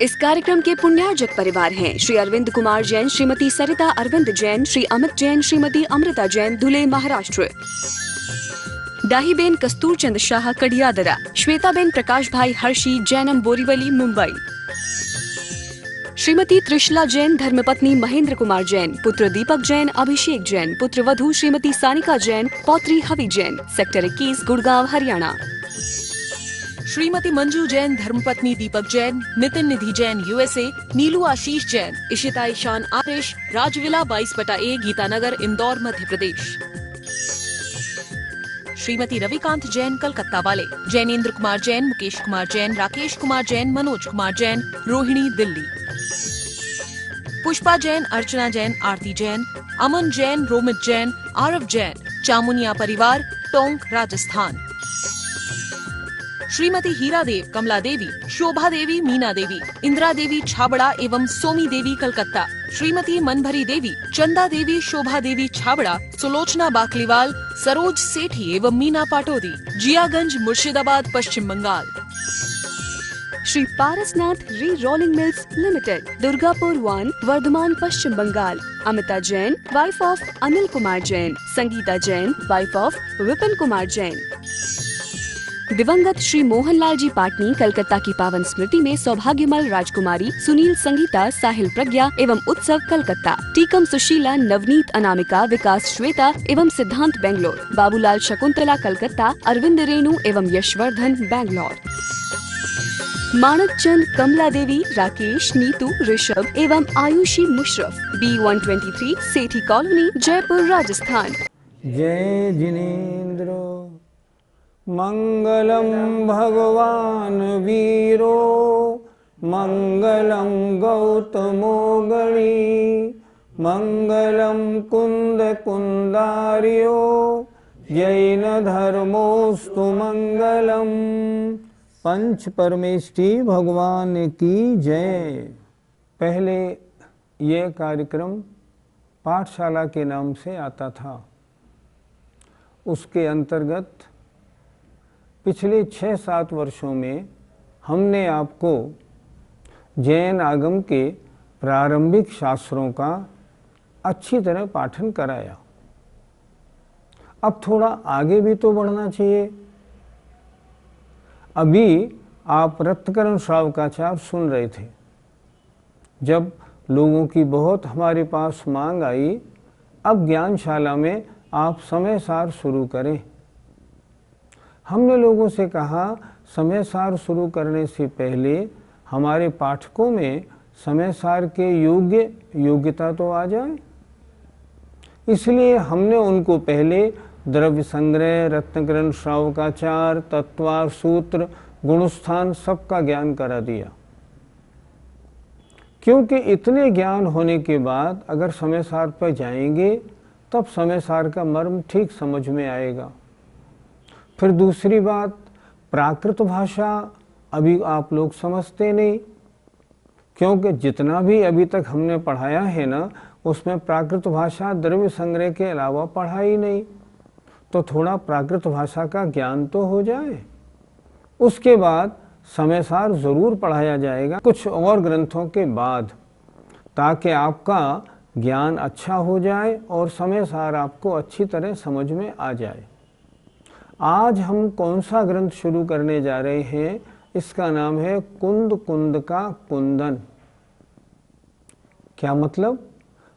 इस कार्यक्रम के पुण्यार्जक परिवार हैं श्री अरविंद कुमार जैन, श्रीमती सरिता अरविंद जैन, श्री अमित जैन, श्रीमती अमृता जैन, धुले महाराष्ट्र। दाहीबेन कस्तूरचंद शाह कडियादरा, श्वेताबेन प्रकाश भाई हर्षी, जैनम बोरीवली, मुंबई। श्रीमती त्रिशला जैन, धर्मपत्नी महेंद्र कुमार जैन, पुत्र दीपक जैन, अभिषेक जैन, पुत्र वधू श्रीमती सानिका जैन, पौत्री हवि जैन, सेक्टर 21, गुड़गांव, हरियाणा। श्रीमती मंजू जैन, धर्मपत्नी दीपक जैन, नितिन निधि जैन, यूएसए, नीलू आशीष जैन, इशिता ईशान आरिश, राजविला 22/A, गीतानगर, इंदौर, मध्य प्रदेश। श्रीमती रविकांत जैन, कलकत्ता वाले, जैनेन्द्र कुमार जैन, मुकेश कुमार जैन, राकेश कुमार जैन, मनोज कुमार जैन, रोहिणी, दिल्ली। पुष्पा जैन, अर्चना जैन, आरती जैन, अमन जैन, रोमित जैन, आरव जैन, चामुनिया परिवार, टोंक, राजस्थान। श्रीमती हीरा देव, कमला देवी, शोभा देवी, मीना देवी, इंदिरा देवी छाबड़ा एवं सोमी देवी, कलकत्ता। श्रीमती मनभरी देवी, चंदा देवी, शोभा देवी छाबड़ा, सुलोचना बाकलीवाल, सरोज सेठी एवं मीना पाटोदी, जियागंज, मुर्शिदाबाद, पश्चिम Bengal. Shri Parasnath re rolling mills limited, Durgapur 1, Bardhaman, Paschim Bengal. Amita Jain, wife of Anil Kumar Jain, Sangeeta Jain, wife of Vipin Kumar Jain. दिवंगत श्री मोहनलाल जी पाटनी, कलकत्ता की पावन स्मृति में सौभाग्यमल राजकुमारी, सुनील संगीता, साहिल प्रज्ञा एवं उत्सव, कलकत्ता। टीकम सुशीला, नवनीत अनामिका, विकास श्वेता एवं सिद्धांत, बेंगलोर। बाबूलाल शकुंतला, कलकत्ता, अरविंद रेणु एवं यशवर्धन, बैंगलोर। मानक चंद, कमला देवी, राकेश, नीतू, ऋषभ एवं आयुषी मुशरफ, B123, सेठी कॉलोनी, जयपुर, राजस्थान। जय जिनेन्द्र मंगलम भगवान वीरो, मंगलम गौतमो गणी, मंगलम कुंद कुंदार्यो, जैन धर्मोस्तु मंगलम। पंच परमेष्टि भगवान की जय। पहले ये कार्यक्रम पाठशाला के नाम से आता था। उसके अंतर्गत पिछले 6-7 वर्षों में हमने आपको जैन आगम के प्रारंभिक शास्त्रों का अच्छी तरह पाठन कराया। अब थोड़ा आगे भी तो बढ़ना चाहिए। अभी आप रत्नकरण श्रावकाचार सुन रहे थे। जब लोगों की बहुत हमारे पास मांग आई, अब ज्ञानशाला में आप समय सार शुरू करें। हमने लोगों से कहा समय सार शुरू करने से पहले हमारे पाठकों में समय सार के योग्यता तो आ जाए। इसलिए हमने उनको पहले द्रव्य संग्रह, रत्नकरण श्रावकाचार, तत्वार, सूत्र, गुणस्थान सबका ज्ञान करा दिया। क्योंकि इतने ज्ञान होने के बाद अगर समय सार पर जाएंगे तब समय सार का मर्म ठीक समझ में आएगा। फिर दूसरी बात, प्राकृत भाषा अभी आप लोग समझते नहीं, क्योंकि जितना भी अभी तक हमने पढ़ाया है ना, उसमें प्राकृत भाषा द्रव्य संग्रह के अलावा पढ़ाई नहीं। तो थोड़ा प्राकृत भाषा का ज्ञान तो हो जाए। उसके बाद समय सार जरूर पढ़ाया जाएगा कुछ और ग्रंथों के बाद, ताकि आपका ज्ञान अच्छा हो जाए और समय सार आपको अच्छी तरह समझ में आ जाए। आज हम कौन सा ग्रंथ शुरू करने जा रहे हैं? इसका नाम है कुंद कुंद का कुंदन। क्या मतलब?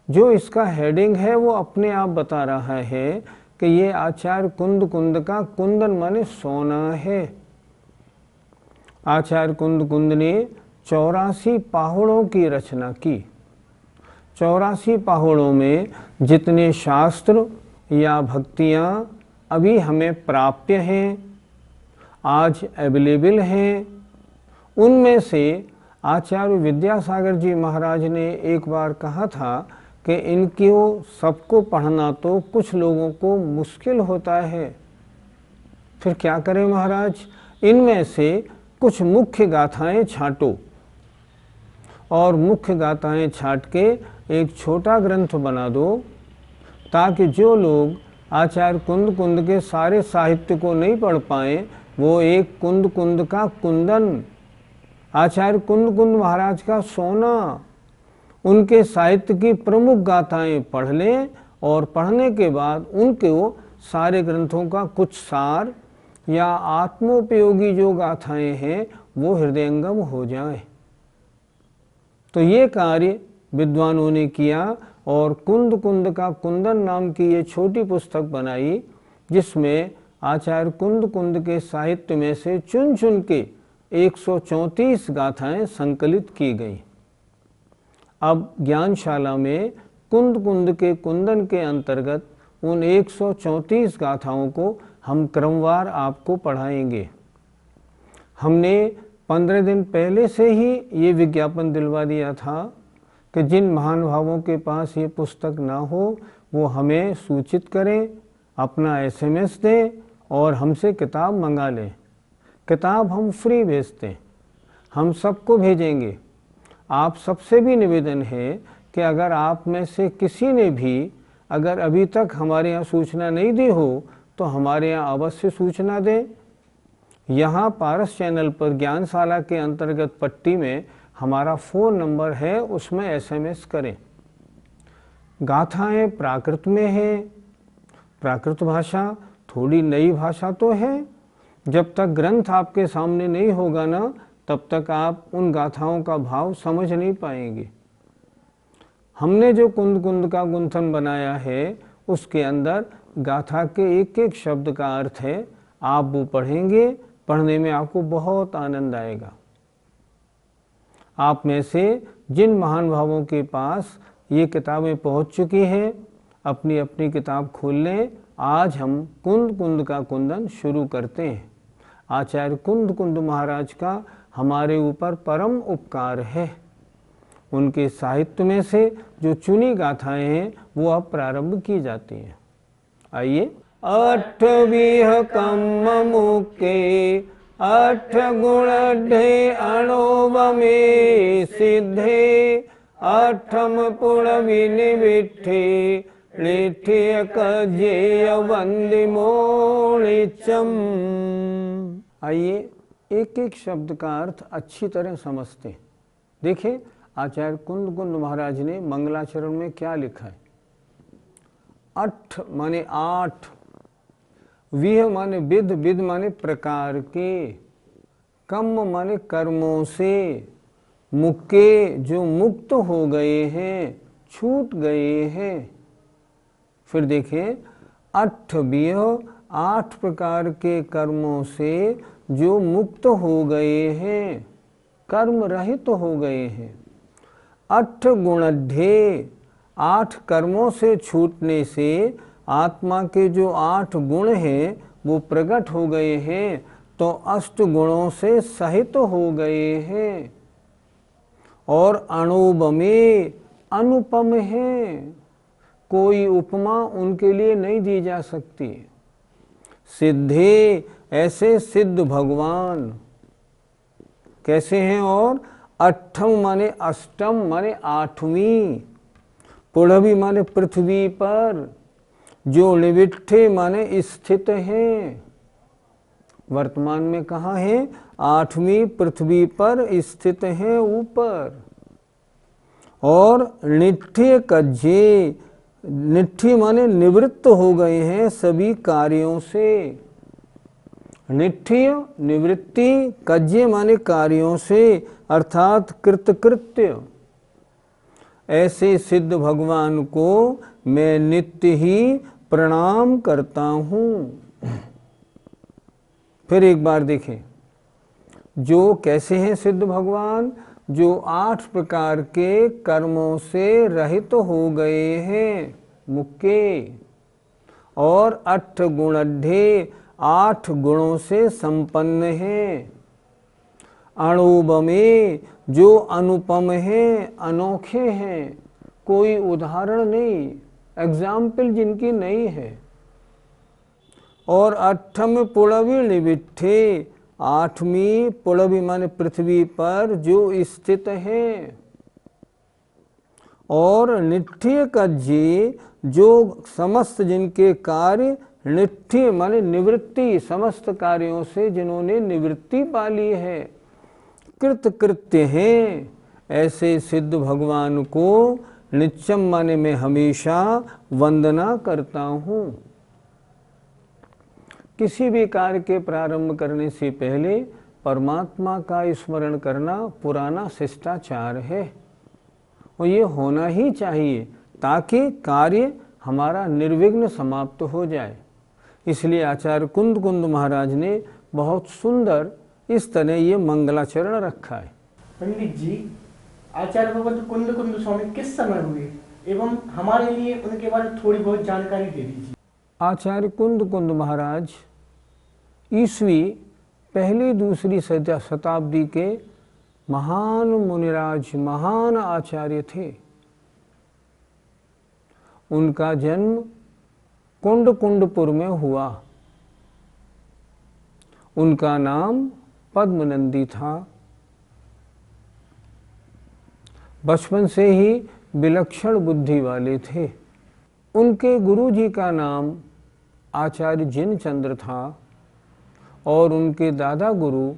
जो इसका हेडिंग है वो अपने आप बता रहा है कि ये आचार्य कुंद कुंद का कुंदन माने सोना है। आचार्य कुंद कुंद ने 84 पहाड़ों की रचना की। 84 पहाड़ों में जितने शास्त्र या भक्तियाँ अभी हमें प्राप्य हैं, आज अवेलेबल हैं, उनमें से आचार्य विद्यासागर जी महाराज ने एक बार कहा था कि इनको सबको पढ़ना तो कुछ लोगों को मुश्किल होता है। फिर क्या करें महाराज? इनमें से कुछ मुख्य गाथाएं छांटो और मुख्य गाथाएं छांट के एक छोटा ग्रंथ बना दो, ताकि जो लोग आचार्य कुंद कुंद के सारे साहित्य को नहीं पढ़ पाए वो एक कुंद कुंद का कुंदन आचार्य कुंद कुंद महाराज का सोना, उनके साहित्य की प्रमुख गाथाएं पढ़ लें और पढ़ने के बाद उनके वो सारे ग्रंथों का कुछ सार या आत्मोपयोगी जो गाथाएं हैं वो हृदयंगम हो जाए। तो ये कार्य विद्वानों ने किया और कुंद कुंद का कुंदन नाम की ये छोटी पुस्तक बनाई, जिसमें आचार्य कुंद कुंद के साहित्य में से चुन चुन के 134 गाथाएं संकलित की गई। अब ज्ञानशाला में कुंद कुंद के कुंदन के अंतर्गत उन 134 गाथाओं को हम क्रमवार आपको पढ़ाएंगे। हमने 15 दिन पहले से ही ये विज्ञापन दिलवा दिया था कि जिन महानुभावों के पास ये पुस्तक ना हो वो हमें सूचित करें, अपना SMS दें और हमसे किताब मंगा लें। किताब हम फ्री भेजते हैं, हम सबको भेजेंगे। आप सबसे भी निवेदन है कि अगर आप में से किसी ने भी अगर अभी तक हमारे यहाँ सूचना नहीं दी हो तो हमारे यहाँ अवश्य सूचना दें। यहाँ पारस चैनल पर ज्ञानशाला के अंतर्गत पट्टी में हमारा फ़ोन नंबर है, उसमें SMS करें। गाथाएं प्राकृत में हैं, प्राकृत भाषा थोड़ी नई भाषा तो है। जब तक ग्रंथ आपके सामने नहीं होगा ना, तब तक आप उन गाथाओं का भाव समझ नहीं पाएंगे। हमने जो कुंद कुंद का गुंथन बनाया है उसके अंदर गाथा के एक एक शब्द का अर्थ है। आप वो पढ़ेंगे, पढ़ने में आपको बहुत आनंद आएगा। आप में से जिन महान भावों के पास ये किताबें पहुंच चुकी हैं, अपनी अपनी किताब खोल लें। आज हम कुंद कुंद का कुंदन शुरू करते हैं। आचार्य कुंद कुंद महाराज का हमारे ऊपर परम उपकार है। उनके साहित्य में से जो चुनी गाथाएं हैं वो अब प्रारंभ की जाती हैं। आइए। अठवीह कम्म मुके अठ गुण ढे अणोबमे सिद्धे अठम पुणवि निविठे लिठिय कजेय वंदि मोणिचम। आइए एक एक शब्द का अर्थ अच्छी तरह समझते हैं। देखिए आचार्य कुंद कुंद महाराज ने मंगलाचरण में क्या लिखा है। अठ माने 8, विह माने विध, विध माने प्रकार के, कम माने कर्मों से, मुक्के जो मुक्त हो गए हैं, छूट गए हैं। फिर देखें 8 विह 8 प्रकार के कर्मों से जो मुक्त हो गए हैं, कर्म रहित हो गए हैं। 8 गुणढ्ये 8 कर्मों से छूटने से आत्मा के जो 8 गुण हैं वो प्रकट हो गए हैं, तो अष्ट गुणों से सहित हो गए हैं। और अणुबमे अनुपम हैं, कोई उपमा उनके लिए नहीं दी जा सकती। सिद्धे ऐसे सिद्ध भगवान कैसे हैं। और अठम माने अष्टम माने 8वीं, पुढ़वी माने पृथ्वी पर, जो निविठे माने स्थित हैं। वर्तमान में कहाँ हैं? 8वीं पृथ्वी पर स्थित हैं ऊपर। और निठ्य कज्जे, निठ्य माने निवृत्त हो गए हैं सभी कार्यों से। निठ्य निवृत्ति, कज्जे माने कार्यों से अर्थात कृतकृत्य। ऐसे सिद्ध भगवान को मैं नित्य ही प्रणाम करता हूँ। फिर एक बार देखें, जो कैसे हैं सिद्ध भगवान, जो 8 प्रकार के कर्मों से रहित हो गए हैं, मुक्के। और 8 गुणढ्ये 8 गुणों से संपन्न हैं। अणुबमे जो अनुपम हैं, अनोखे हैं, कोई उदाहरण नहीं, एग्जाम्पल जिनकी नहीं है। और 8म पुड़वी निविठे 8वीं पुड़वी माने पृथ्वी पर जो स्थित हैं। और निठ्य कज्जे जो समस्त जिनके कार्य, निठ्य माने निवृत्ति, समस्त कार्यों से जिन्होंने निवृत्ति पा ली है। कृतकृत्य हैं, ऐसे सिद्ध भगवान को नित्यम माने मैं हमेशा वंदना करता हूँ। किसी भी कार्य के प्रारंभ करने से पहले परमात्मा का स्मरण करना पुराना शिष्टाचार है और ये होना ही चाहिए ताकि कार्य हमारा निर्विघ्न समाप्त हो जाए। इसलिए आचार्य कुंद कुंद महाराज ने बहुत सुंदर इस तरह ये मंगलाचरण रखा है। पंडित जी, आचार्य भगवत कुंद कुंद स्वामी किस समय हुए एवं हमारे लिए उनके बारे में थोड़ी बहुत जानकारी दे दीजिए। आचार्य कुंद कुंद महाराज ईस्वी पहली दूसरी शताब्दी के महान मुनिराज, महान आचार्य थे। उनका जन्म कुंडपुर में हुआ। उनका नाम पद्मनंदी था। बचपन से ही विलक्षण बुद्धि वाले थे। उनके गुरुजी का नाम आचार्य जिनचंद्र था और उनके दादा गुरु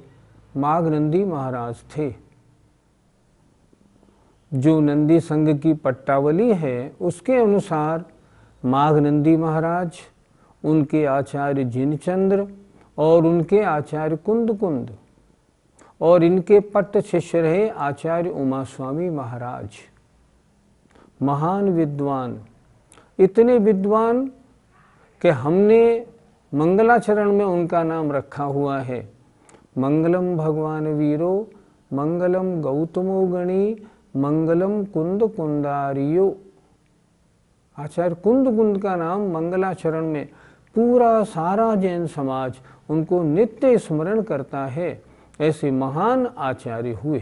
माघनंदी महाराज थे। जो नंदी संघ की पट्टावली है उसके अनुसार माघनंदी महाराज, उनके आचार्य जिनचंद्र और उनके आचार्य कुंद कुंद और इनके पट्ट शिष्य रहे आचार्य उमा स्वामी महाराज। महान विद्वान, इतने विद्वान कि हमने मंगलाचरण में उनका नाम रखा हुआ है। मंगलम भगवान वीरो, मंगलम गौतमो गणी, मंगलम कुंद कुंदारियो। आचार्य कुंद कुंद का नाम मंगलाचरण में पूरा सारा जैन समाज उनको नित्य स्मरण करता है। ऐसे महान आचार्य हुए।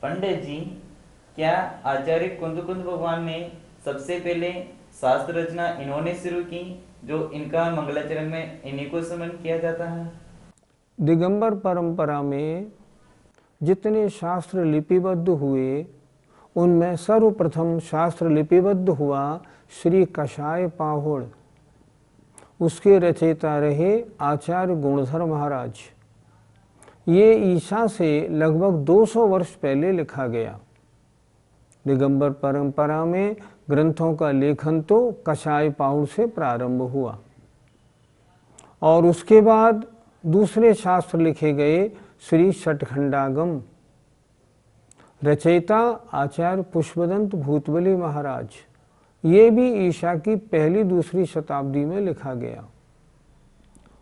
पंडित जी, क्या आचार्य कुंद कुंद भगवान ने सबसे पहले शास्त्र रचना इन्होंने शुरू की, जो इनका मंगलाचरण में इन्हीं को स्मरण किया जाता है? दिगंबर परंपरा में जितने शास्त्र लिपिबद्ध हुए उनमें सर्वप्रथम शास्त्र लिपिबद्ध हुआ श्री कषाय पाहुड़। उसके रचयिता रहे आचार्य गुणधर महाराज। ये ईसा से लगभग 200 वर्ष पहले लिखा गया। दिगंबर परंपरा में ग्रंथों का लेखन तो कषाय पाहुड़ से प्रारंभ हुआ और उसके बाद दूसरे शास्त्र लिखे गए श्री षटखंडागम। रचयिता आचार्य पुष्पदंत भूतबली महाराज। ये भी ईसा की पहली दूसरी शताब्दी में लिखा गया।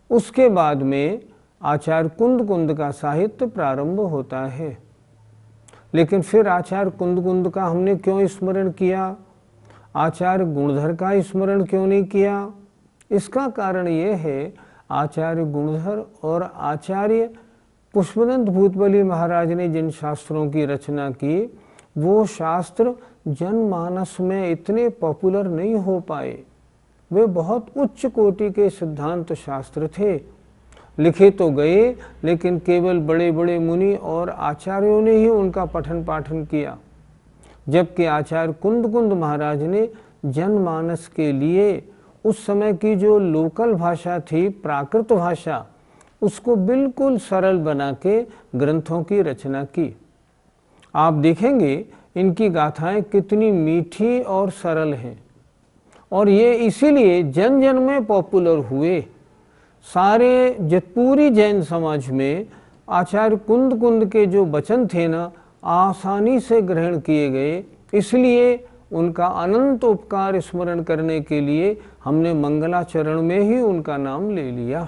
उसके बाद में आचार्य कुंद कुंद का साहित्य प्रारंभ होता है। लेकिन फिर आचार्य कुंद कुंद का हमने क्यों स्मरण किया, आचार्य गुणधर का स्मरण क्यों नहीं किया? इसका कारण ये है, आचार्य गुणधर और आचार्य पुष्पदंत भूतबली महाराज ने जिन शास्त्रों की रचना की वो शास्त्र जनमानस में इतने पॉपुलर नहीं हो पाए। वे बहुत उच्च कोटि के सिद्धांत शास्त्र थे। लिखे तो गए लेकिन केवल बड़े बड़े मुनि और आचार्यों ने ही उनका पठन पाठन किया। जबकि आचार्य कुंद कुंद महाराज ने जनमानस के लिए उस समय की जो लोकल भाषा थी, प्राकृत भाषा, उसको बिल्कुल सरल बना के ग्रंथों की रचना की। आप देखेंगे इनकी गाथाएं कितनी मीठी और सरल हैं और ये इसीलिए जन जन में पॉपुलर हुए। सारे पूरी जैन समाज में आचार्य कुंद कुंद के जो वचन थे ना, आसानी से ग्रहण किए गए। इसलिए उनका अनंत उपकार स्मरण करने के लिए हमने मंगलाचरण में ही उनका नाम ले लिया।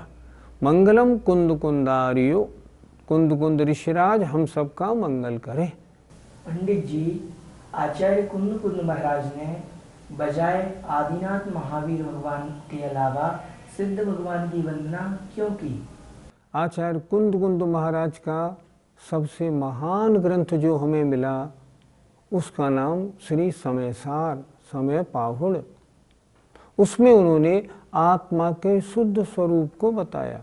मंगलम कुंद कुंदारियो। कुंद कुंद ऋषिराज हम सबका मंगल करे। पंडित जी, आचार्य कुंद कुंद महाराज ने बजाय आदिनाथ महावीर भगवान के अलावा सिद्ध भगवान की वंदना क्यों की? आचार्य कुंद कुंद महाराज का सबसे महान ग्रंथ जो हमें मिला उसका नाम श्री समयसार, समय पाहुड़। उसमें उन्होंने आत्मा के शुद्ध स्वरूप को बताया।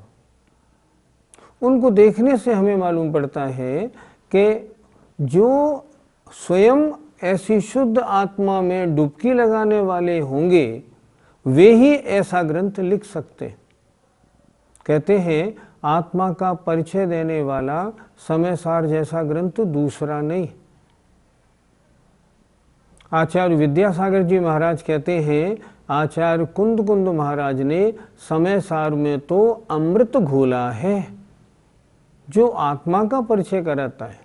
उनको देखने से हमें मालूम पड़ता है कि जो स्वयं ऐसी शुद्ध आत्मा में डुबकी लगाने वाले होंगे वे ही ऐसा ग्रंथ लिख सकते। कहते हैं आत्मा का परिचय देने वाला समय सार जैसा ग्रंथ दूसरा नहीं। आचार्य विद्यासागर जी महाराज कहते हैं, आचार्य कुंद कुंद महाराज ने समय सार में तो अमृत घोला है जो आत्मा का परिचय कराता है।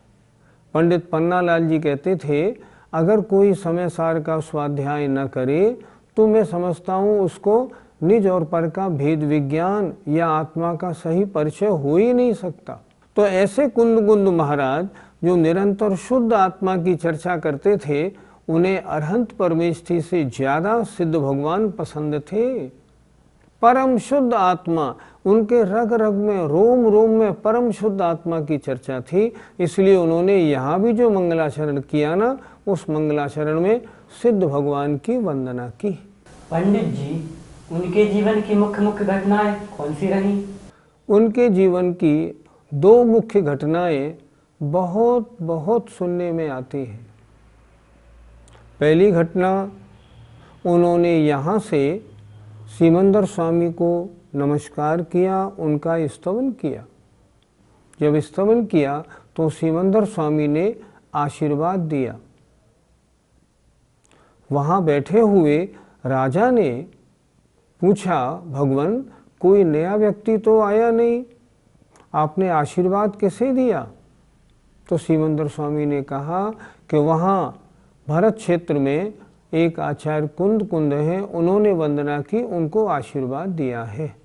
पंडित पन्नालाल जी कहते थे, अगर कोई समय सार का स्वाध्याय न करे तो मैं समझता हूँ उसको निज और पर का भेद विज्ञान या आत्मा का सही परिचय हो ही नहीं सकता। तो ऐसे कुंद कुंद महाराज जो निरंतर शुद्ध आत्मा की चर्चा करते थे, उन्हें अरहंत परमेष्ठी से ज्यादा सिद्ध भगवान पसंद थे। परम शुद्ध आत्मा, उनके रग रग में, रोम रोम में परम शुद्ध आत्मा की चर्चा थी। इसलिए उन्होंने यहाँ भी जो मंगलाचरण किया ना, उस मंगलाचरण में सिद्ध भगवान की वंदना की। पंडित जी, उनके जीवन की मुख्य मुख्य घटनाएं कौन सी रही? उनके जीवन की दो मुख्य घटनाएं बहुत बहुत सुनने में आती हैं। पहली घटना, उन्होंने यहाँ से सिमंदर स्वामी को नमस्कार किया, उनका स्तवन किया। जब स्तवन किया तो सिमंदर स्वामी ने आशीर्वाद दिया। वहाँ बैठे हुए राजा ने पूछा, भगवान कोई नया व्यक्ति तो आया नहीं, आपने आशीर्वाद कैसे दिया? तो सिमंदर स्वामी ने कहा कि वहाँ भरत क्षेत्र में एक आचार्य कुंद कुंद हैं, उन्होंने वंदना की, उनको आशीर्वाद दिया है।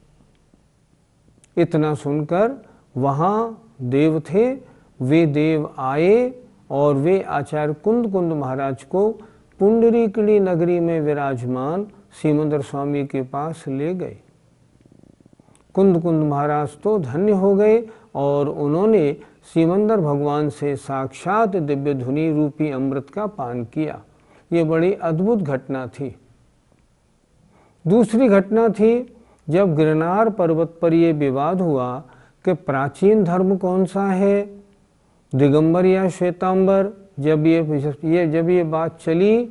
इतना सुनकर वहाँ देव थे, वे देव आए और वे आचार्य कुंद कुंद महाराज को पुंडरीकणी नगरी में विराजमान सिमंदर स्वामी के पास ले गए। कुंद कुंद महाराज तो धन्य हो गए और उन्होंने सिमंदर भगवान से साक्षात दिव्य धुनी रूपी अमृत का पान किया। ये बड़ी अद्भुत घटना थी। दूसरी घटना थी, जब गिरनार पर्वत पर यह विवाद हुआ कि प्राचीन धर्म कौन सा है, दिगंबर या श्वेतांबर। जब ये बात चली,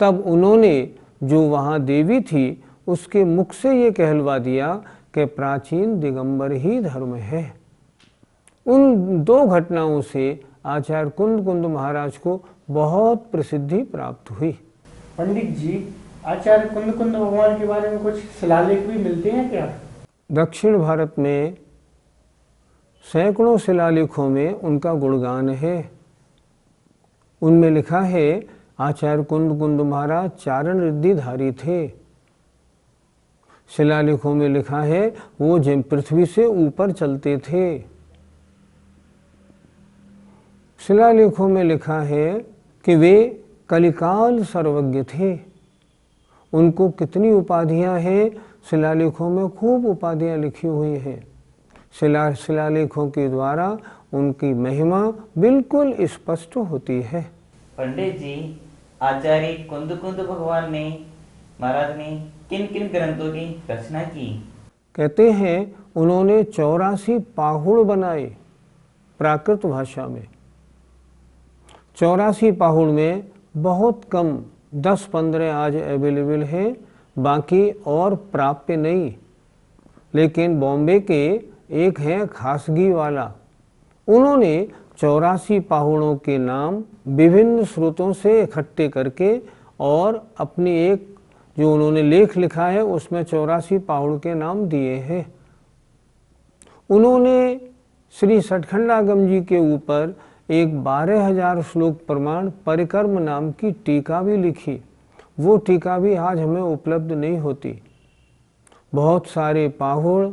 तब उन्होंने जो वहाँ देवी थी उसके मुख से ये कहलवा दिया कि प्राचीन दिगंबर ही धर्म है। उन दो घटनाओं से आचार्य कुंद कुंद महाराज को बहुत प्रसिद्धि प्राप्त हुई। पंडित जी, आचार्य कुंद कुंद भगवान के बारे में कुछ शिलालेख भी मिलते हैं क्या? दक्षिण भारत में सैकड़ों शिलालेखों में उनका गुणगान है। उनमें लिखा है, आचार्य कुंद कुंद महाराज चारण रिद्धिधारी थे। शिलालेखों में लिखा है, वो पृथ्वी से ऊपर चलते थे। शिलालेखों में लिखा है कि वे कलिकाल सर्वज्ञ थे। उनको कितनी उपाधियां हैं, शिलालेखों में खूब उपाधियां लिखी हुई हैं। शिलालेखों के द्वारा उनकी महिमा बिल्कुल स्पष्ट होती है। पंडित जी, आचार्य कुंद कुंद भगवान ने महाराज ने किन किन ग्रंथों की रचना की? कहते हैं उन्होंने 84 पाहुड़ बनाए प्राकृत भाषा में। 84 पाहुड़ में बहुत कम 10-15 आज अवेलेबल हैं, बाकी और प्राप्य नहीं। लेकिन बॉम्बे के एक हैं खासगी वाला, उन्होंने 84 पाहुड़ों के नाम विभिन्न स्रोतों से इकट्ठे करके और अपनी एक जो उन्होंने लेख लिखा है उसमें 84 पाहुड़ के नाम दिए हैं। उन्होंने श्री सठखंडागम जी के ऊपर एक 12,000 श्लोक प्रमाण परिक्रम नाम की टीका भी लिखी। वो टीका भी आज हमें उपलब्ध नहीं होती। बहुत सारे पाहुड़,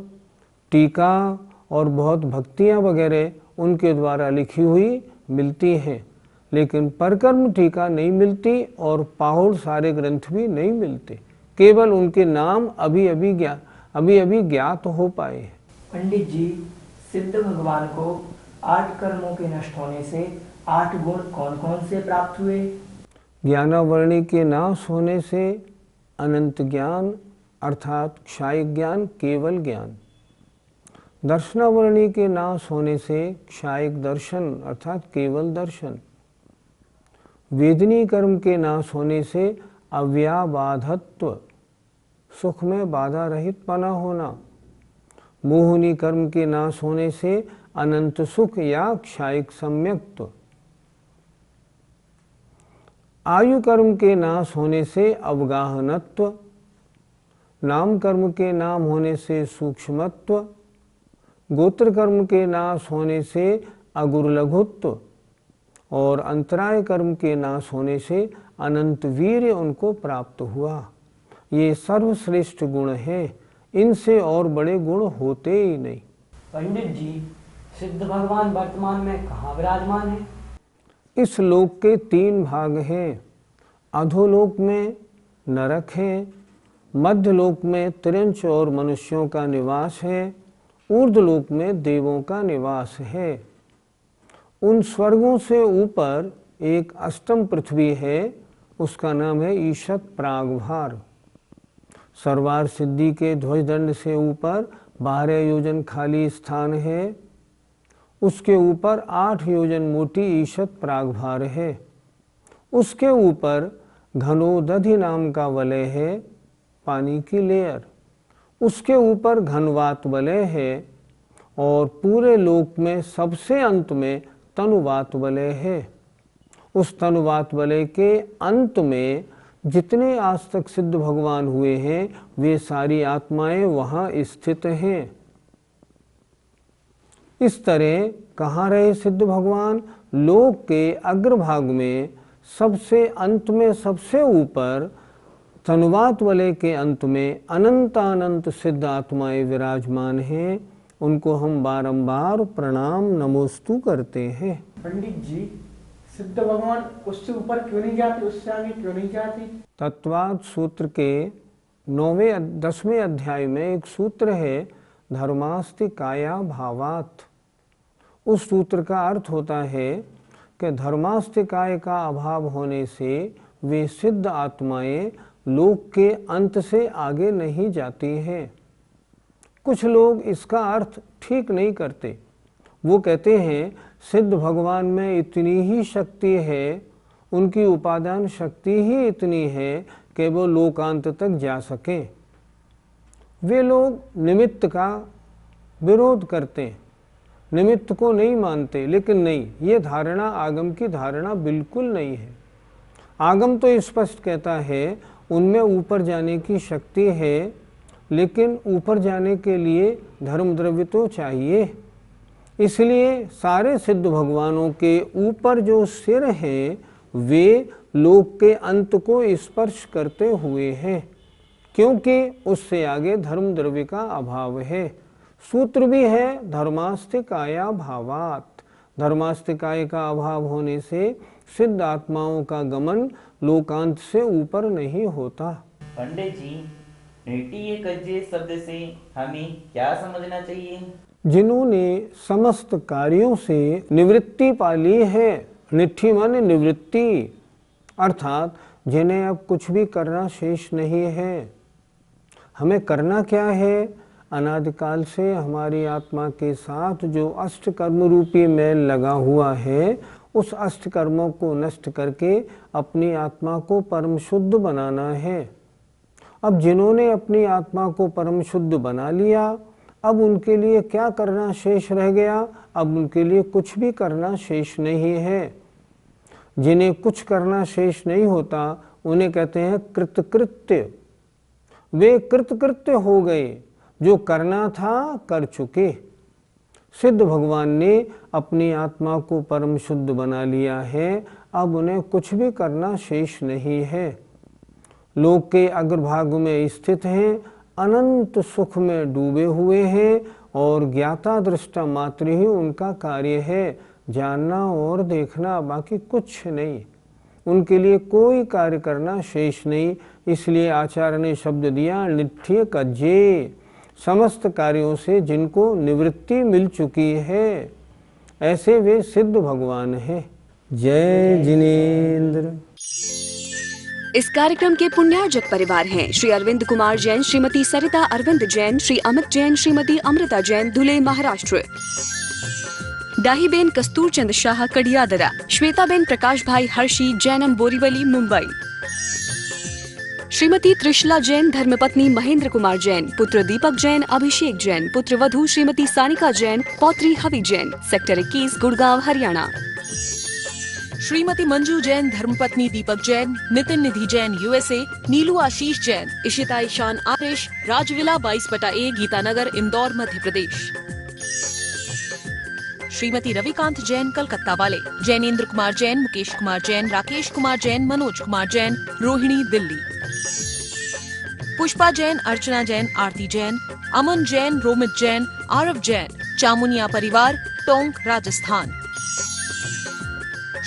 टीका और बहुत भक्तियाँ वगैरह उनके द्वारा लिखी हुई मिलती हैं, लेकिन परिक्रम टीका नहीं मिलती और पाहुड़ सारे ग्रंथ भी नहीं मिलते। केवल उनके नाम अभी अभी ज्ञात हो पाए हैं। पंडित जी, सिद्ध भगवान को 8 कर्मों के नष्ट होने से 8 गुण कौन कौन से प्राप्त हुए? ज्ञानावरणी के नाश होने से अनंत ज्ञान अर्थात क्षाय ज्ञान, केवल ज्ञान। दर्शनावरणी के नाश होने से क्षाय दर्शन अर्थात केवल दर्शन। वेदनी कर्म के नाश होने से अव्याबाधत्व, सुख में बाधा रहित पना होना। मोहिनी कर्म के नाश होने से अनंत सुख या क्षायिक सम्यक्त्व, आयु कर्म के नाश होने से अवगाहनत्व, नाम कर्म के नाम होने से सूक्ष्मत्व, गोत्र कर्म के नाश होने से अगुरलघुत्व और अंतराय कर्म के नाश होने से अनंत वीर्य उनको प्राप्त हुआ। ये सर्वश्रेष्ठ गुण हैं, इनसे और बड़े गुण होते ही नहीं। पंडित जी, सिद्ध भगवान वर्तमान में कहाँ विराजमान है? इस लोक के 3 भाग हैं। अधोलोक में नरक है, मध्यलोक में त्रिंच और मनुष्यों का निवास है, ऊर्ध्वलोक में देवों का निवास है। उन स्वर्गों से ऊपर एक अष्टम पृथ्वी है, उसका नाम है ईशत प्रागभार। सर्वार सिद्धि के ध्वजदंड से ऊपर 12 योजन खाली स्थान है, उसके ऊपर 8 योजन मोटी ईशत प्रागभार है। उसके ऊपर घनोदधि नाम का वलय है, पानी की लेयर। उसके ऊपर घनवात वलय है और पूरे लोक में सबसे अंत में तनुवात वलय है। उस तनुवात वलय के अंत में जितने आज तक सिद्ध भगवान हुए हैं वे सारी आत्माएं वहाँ स्थित हैं। इस तरह कहाँ रहे सिद्ध भगवान? लोक के अग्रभाग में सबसे अंत में सबसे ऊपर तनुवात वलय के अंत में अनंत सिद्ध आत्माएं विराजमान हैं। उनको हम बारंबार प्रणाम नमोस्तु करते हैं। पंडित जी, सिद्ध भगवान उससे ऊपर क्यों नहीं जाते, उससे आगे क्यों नहीं जाते? तत्वाद सूत्र के 10वें अध्याय में एक सूत्र है, धर्मास्ति काया भावात। उस सूत्र का अर्थ होता है कि धर्मास्ति काय का अभाव होने से वे सिद्ध आत्माएं लोक के अंत से आगे नहीं जाती हैं। कुछ लोग इसका अर्थ ठीक नहीं करते। वो कहते हैं सिद्ध भगवान में इतनी ही शक्ति है, उनकी उपादान शक्ति ही इतनी है कि वो लोकांत तक जा सकें। वे लोग निमित्त का विरोध करते हैं, निमित्त को नहीं मानते। लेकिन नहीं, ये धारणा आगम की धारणा बिल्कुल नहीं है। आगम तो स्पष्ट कहता है उनमें ऊपर जाने की शक्ति है, लेकिन ऊपर जाने के लिए धर्म द्रव्य तो चाहिए। इसलिए सारे सिद्ध भगवानों के ऊपर जो सिर हैं वे लोक के अंत को स्पर्श करते हुए हैं, क्योंकि उससे आगे धर्म द्रव्य का अभाव है। सूत्र भी है धर्मास्ति काया भावात। धर्मास्ति काय का अभाव होने से सिद्ध आत्माओं का गमन लोकांत से ऊपर नहीं होता। पंडित जी, निट्ठिये कज्जे शब्द से हमें क्या समझना चाहिए? जिन्होंने समस्त कार्यों से निवृत्ति पा ली है, निट्ठी माने निवृत्ति, अर्थात जिन्हें अब कुछ भी करना शेष नहीं है। हमें करना क्या है? अनादिकाल से हमारी आत्मा के साथ जो अष्ट कर्म रूपी मैल लगा हुआ है, उस अष्ट कर्मों को नष्ट करके अपनी आत्मा को परम शुद्ध बनाना है। अब जिन्होंने अपनी आत्मा को परम शुद्ध बना लिया, अब उनके लिए क्या करना शेष रह गया? अब उनके लिए कुछ भी करना शेष नहीं है। जिन्हें कुछ करना शेष नहीं होता उन्हें कहते हैं कृतकृत्य। वे कृतकृत्य हो गए, जो करना था कर चुके। सिद्ध भगवान ने अपनी आत्मा को परम शुद्ध बना लिया है, अब उन्हें कुछ भी करना शेष नहीं है। लोक के अग्रभाग में स्थित हैं, अनंत सुख में डूबे हुए हैं और ज्ञाता दृष्टा मात्र ही उनका कार्य है, जानना और देखना, बाकी कुछ नहीं। उनके लिए कोई कार्य करना शेष नहीं। इसलिए आचार्य ने शब्द दिया निट्ठिये कज्जे। समस्त कार्यों से जिनको निवृत्ति मिल चुकी है, ऐसे वे सिद्ध भगवान हैं। जय जिनेन्द्र। इस कार्यक्रम के पुण्यार्जक परिवार हैं श्री अरविंद कुमार जैन, श्रीमती सरिता अरविंद जैन, श्री अमित जैन, श्रीमती अमृता जैन, धुले महाराष्ट्र। दाहीबेन कस्तूर चंद शाह कडियादरा, श्वेताबेन प्रकाश भाई हर्षी, जैनम बोरीवली मुंबई। श्रीमती त्रिशला जैन धर्मपत्नी महेंद्र कुमार जैन, पुत्र दीपक जैन, अभिषेक जैन, पुत्र वधू श्रीमती सानिका जैन, पौत्री हवि जैन, सेक्टर 21, गुड़गांव, हरियाणा। श्रीमती मंजू जैन धर्मपत्नी दीपक जैन, नितिन निधि जैन यूएसए, नीलू आशीष जैन, इशिता ईशान आरिश, राजविला 22/A, गीतानगर, इंदौर, मध्य प्रदेश। श्रीमती रविकांत जैन कलकत्ता वाले, जैनेन्द्र कुमार जैन, मुकेश कुमार जैन, राकेश कुमार जैन, मनोज कुमार जैन, रोहिणी, दिल्ली। पुष्पा जैन, अर्चना जैन, आरती जैन, अमन जैन, रोमित जैन, आरव जैन, चामुनिया परिवार, टोंक, राजस्थान।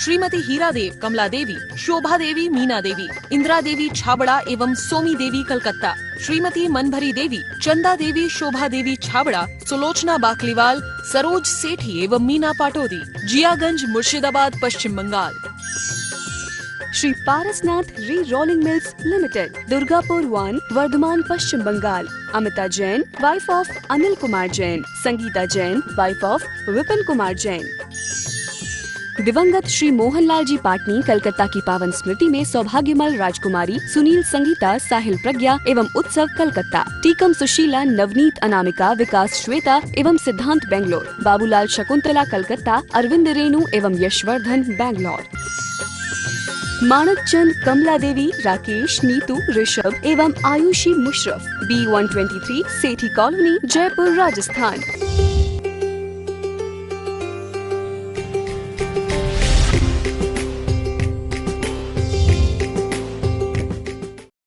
श्रीमती हीरा देव, कमला देवी, शोभा देवी, मीना देवी, इंदिरा देवी छाबड़ा एवं सोमी देवी कलकत्ता। श्रीमती मनभरी देवी, चंदा देवी, शोभा देवी छाबड़ा, सुलोचना बाकलीवाल, सरोज सेठी एवं मीना पाटोदी, जियागंज, मुर्शिदाबाद, पश्चिम Bengal. Shri Parasnath re rolling mills limited, Durgapur 1, Bardhaman, Paschim Bengal. Amita Jain, wife of Anil Kumar Jain, Sangeeta Jain, wife of Vipin Kumar Jain. दिवंगत श्री मोहनलाल जी पाटनी कलकत्ता की पावन स्मृति में सौभाग्यमल राजकुमारी, सुनील संगीता, साहिल प्रज्ञा एवं उत्सव कलकत्ता। टीकम सुशीला, नवनीत अनामिका, विकास श्वेता एवं सिद्धांत बेंगलोर। बाबूलाल शकुंतला कलकत्ता, अरविंद रेणु एवं यशवर्धन बैंगलोर। मानक चंद, कमला देवी, राकेश, नीतू, ऋषभ एवं आयुषी मुशरफ, B123, सेठी कॉलोनी, जयपुर, राजस्थान।